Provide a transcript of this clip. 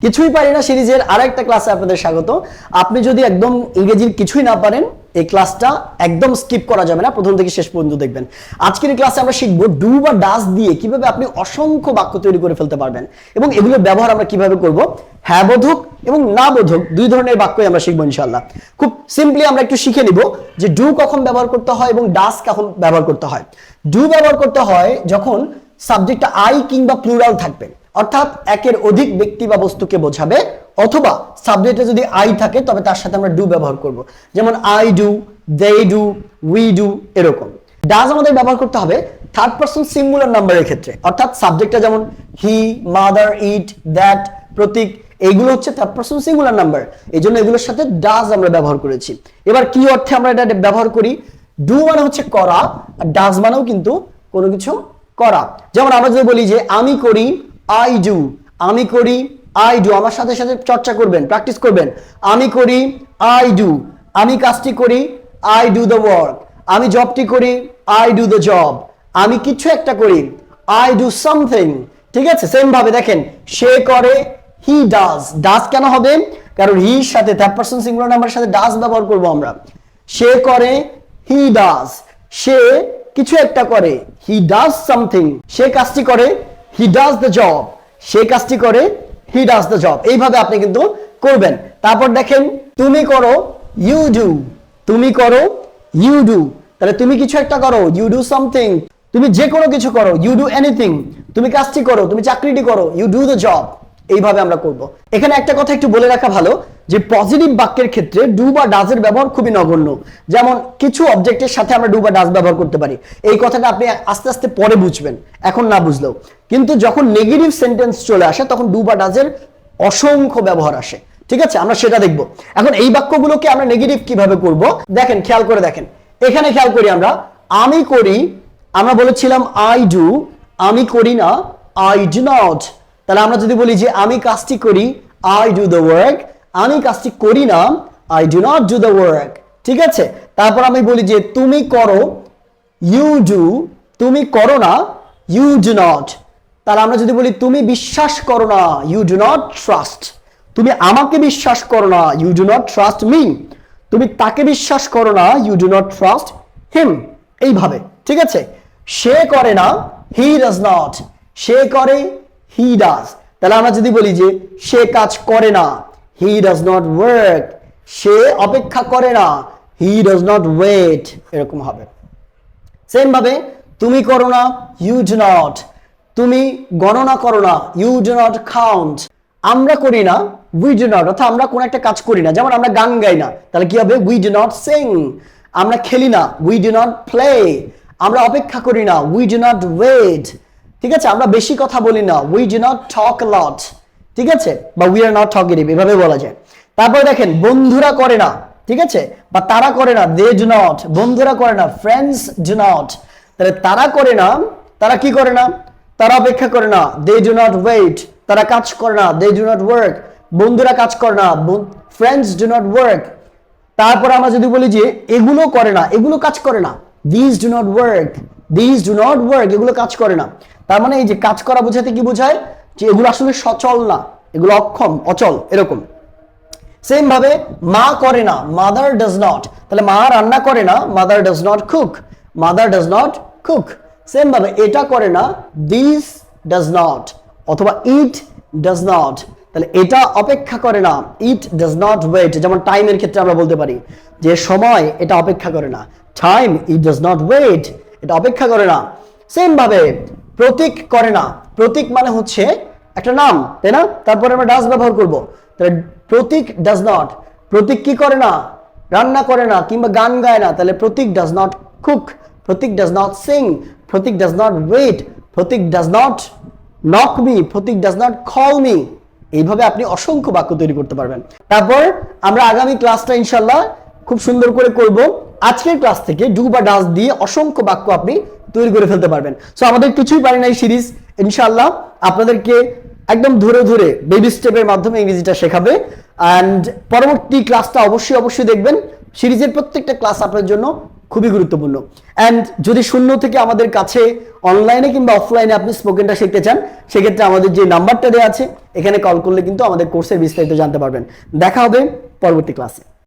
কিছুই পারি না সিরিজের আরেকটা ক্লাসে আপনাদের স্বাগত। আপনি যদি একদম ইংরেজির কিছুই না পারেন, এই ক্লাসটা একদম স্কিপ করা যাবে না, প্রথম থেকে শেষ পর্যন্ত দেখবেন। আজকের এই ক্লাসে আমরা শিখবো ডু বা ডাজ দিয়ে কিভাবে আপনি অসংখ্য বাক্য তৈরি করে ফেলতে পারবেন এবং এগুলোর ব্যবহার আমরা কিভাবে করব। হ্যাঁ বোধক এবং না বোধক দুই ধরনের বাক্যই আমরা শিখবো ইনশাআল্লাহ। খুব সিম্পলি আমরা একটু শিখে নিব যে ডু কখন ব্যবহার করতে হয় এবং ডাজ কখন ব্যবহার করতে হয়। ডু ব্যবহার করতে হয় যখন সাবজেক্টটা আই কিংবা প্লুরাল থাকবে, অর্থাৎ একের অধিক ব্যক্তি বা বস্তুকে বোঝাবে, অথবা সাবজেক্টে যদি আই থাকে তবে তার সাথে আমরা ডু ব্যবহার করব। যেমন I do, they do, we do, এরকম। ডাজ আমাদের ব্যবহার করতে হবে থার্ড পারসন সিঙ্গুলার নাম্বারের ক্ষেত্রে, অর্থাৎ সাবজেক্টটা যেমন হি, মাদার, ইট, দ্যাট, প্রতীক, এইগুলো হচ্ছে থার্ড পারসন সিঙ্গুলার নাম্বার, এই জন্য এগুলোর সাথে ডাজ আমরা ব্যবহার করেছি। এবার কি অর্থে আমরা এটা ব্যবহার করি? ডু মানে হচ্ছে করা, আর ডাজ মানেও কিন্তু কোনো কিছু করা। যেমন আমরা যদি বলি যে আমি করি, আই ডু, আমি করি, আই ডু, আমার সাথে সাথে চর্চা করবেন, প্র্যাকটিস করবেন। আমি করি, আই ডু, আমি কাজটি করি, আই ডু দ্য ওয়ার্ক, আমি জবটি করি, আই ডু দ্য জব, আমি কিছু একটা করি, আই ডু সামথিং। ঠিক আছে, সেম ভাবে দেখেন, সে করে, হি ডাজ। ডাজ কেন হবে? কারণ হির সাথে থার্ড পারসন সিঙ্গুলার নাম্বারের সাথে ডাজ ব্যবহার করব আমরা। সে করে, হি ডাজ, সে কিছু একটা করে, হি ডাজ সামথিং, সে কাজটি করে, হি ডাজ দ্য জব, সে কাজটি করে, হি ডাজ দ্য জব। এইভাবে আপনি কিন্তু করবেন। তারপর দেখেন, তুমি করো, ইউ ডু, তুমি করো, ইউ ডু, তাহলে তুমি কিছু একটা করো, ইউ ডু সামথিং, তুমি যে কোনো কিছু করো, ইউ ডু এনিথিং, তুমি কাজটি করো, তুমি চাকরিটি করো, ইউ ডু দ্য জব। এইভাবে আমরা করব। এখানে একটা কথা একটু বলে রাখা ভালো যে পজিটিভ বাক্যের ক্ষেত্রে ডু বা ডাজের ব্যবহার খুবই নগণ্য। যেমন কিছু অবজেক্টের সাথে আমরা ডু বা ডাজ ব্যবহার করতে পারি, এই কথাটা আপনি আস্তে আস্তে পরে বুঝবেন, এখন না বুঝলেও। কিন্তু যখন নেগেটিভ সেন্টেন্স চলে আসে তখন ডু বা ডাজের অসংখ্য ব্যবহার আসে। ঠিক আছে, আমরা সেটা দেখব। এখন এই বাক্যগুলোকে আমরা নেগেটিভ কিভাবে করব দেখেন, খেয়াল করে দেখেন। এখানে খেয়াল করি আমরা, আমি করি, আমরা বলেছিলাম আই ডু, আমি করি না, আই ডু নট। তাহলে আমরা যদি বলি যে আমি কাজটি করি, আই ডু দ্য ওয়ার্ক, আমি কাজটি করি না, I do not do the work. ঠিক আছে, তারপর আমি বলি যে তুমি করো, ইউ ডু, তুমি করো না, ইউ ডু নট। তাহলে আমরা যদি বলি তুমি বিশ্বাস করো না, ইউ ডু নট ট্রাস্ট, তুমি আমাকে বিশ্বাস করো না, you do not trust me, তুমি তাকে বিশ্বাস করো না, you do not trust him. এইভাবে, ঠিক আছে। সে করে না, হি ডাজ নট, সে করে, হি ডাজ। তাহলে আমরা যদি বলি যে সে কাজ করে না, হি ডাজ নট ওয়ার্ক, সে অপেক্ষা করে না, হি ডাজ নট ওয়েট, এরকম হবে। সেম ভাবে তুমি করো না, ইউ ডু নট, তুমি গণনা করো না, ইউ ডু নট কাউন্ট, আমরা করি না, উই ডু নট, অর্থাৎ আমরা কোন একটা কাজ করি না, যেমন আমরা গান গাই না, তাহলে কি হবে? We do not sing. আমরা খেলি না, উই ডু নট প্লে। আমরা অপেক্ষা করি না, উই ডু নট ওয়েট। ঠিক আছে, আমরা বেশি কথা বলি না, উই ডু নট টক লট। ঠিক আছে, বা উই আর নট টকিং, এভাবে বলা যায়। তারপরে দেখেন, বন্ধুরা করে না, ঠিক আছে, বা তারা করে না, দে ডু নট, বন্ধুরা করে না, ফ্রেন্ডস ডু নট। তাহলে তারা করে না, তারা কি করে না? তারা অপেক্ষা করে না, দে ডু নট ওয়েট, তারা কাজ করে না, দে ডু নট ওয়ার্ক, বন্ধুরা কাজ করে না, ফ্রেন্ডস ডু নট ওয়ার্ক। তারপর আমরা যদি বলি যে এগুলো করে না, এগুলো কাজ করে না, this do not work, this do not work, এগুলো কাজ করে না। তার মানে এই যে কাজ করা বোঝাতে কি বোঝায়? যে এগুলো আসলে সচল না, এগুলো অক্ষম, অচল, এরকম। সেম ভাবে মা করে না, মাদার ডাজ নট, তাহলে মা রান্না করে না, mother does not cook, mother does not cook. Same ভাবে এটা করে না, দিস ডাজ নট, অথবা ইট ডাজ নট, তাহলে এটা অপেক্ষা করে না, ইট ডাজ নট ওয়েট। যেমন টাইমের ক্ষেত্রে আমরা বলতে পারি যে সময় এটা অপেক্ষা করে না, time it does not wait, এটা অপেক্ষা করে না। সেম ভাবে প্রতীক করে না, প্রতীক মানে হচ্ছে একটা নাম, তাই না? তারপরে আমরা ডাজ ব্যবহার করব। তাহলে প্রতীক ডাজ নট, প্রতীক কি করে না? রান্না করে না কিংবা গান গায় না, তাহলে Pratik does not cook, Pratik does not sing, Pratik does not wait, Pratik does not knock me, Pratik does not call me. এইভাবে আপনি অসংখ্য বাক্য তৈরি করতে পারবেন। তারপর আমরা আগামী ক্লাসটা ইনশাল্লাহ খুব সুন্দর করে করব। আজকের ক্লাস থেকে ডু বা ডাজ দিয়ে অসংখ্য বাক্য আপনি তৈরি করে ফেলতে পারবেন। সো আমাদের কিছুই পারি না এই সিরিজ ইনশাল্লাহ আপনাদেরকে একদম ধরে ধরে বেবি স্টেপের মাধ্যমে ইংরেজিটা শেখাবে। অ্যান্ড পরবর্তী ক্লাসটা অবশ্যই দেখবেন। সিরিজের প্রত্যেকটা ক্লাস আপনার জন্য খুবই গুরুত্বপূর্ণ। অ্যান্ড যদি শূন্য থেকে আমাদের কাছে অনলাইনে কিংবা অফলাইনে আপনি স্পোকেনটা শিখতে চান, সেক্ষেত্রে আমাদের যে নাম্বারটা দেওয়া আছে এখানে কল করলে কিন্তু আমাদের কোর্সের বিস্তারিত জানতে পারবেন। দেখা হবে পরবর্তী ক্লাসে।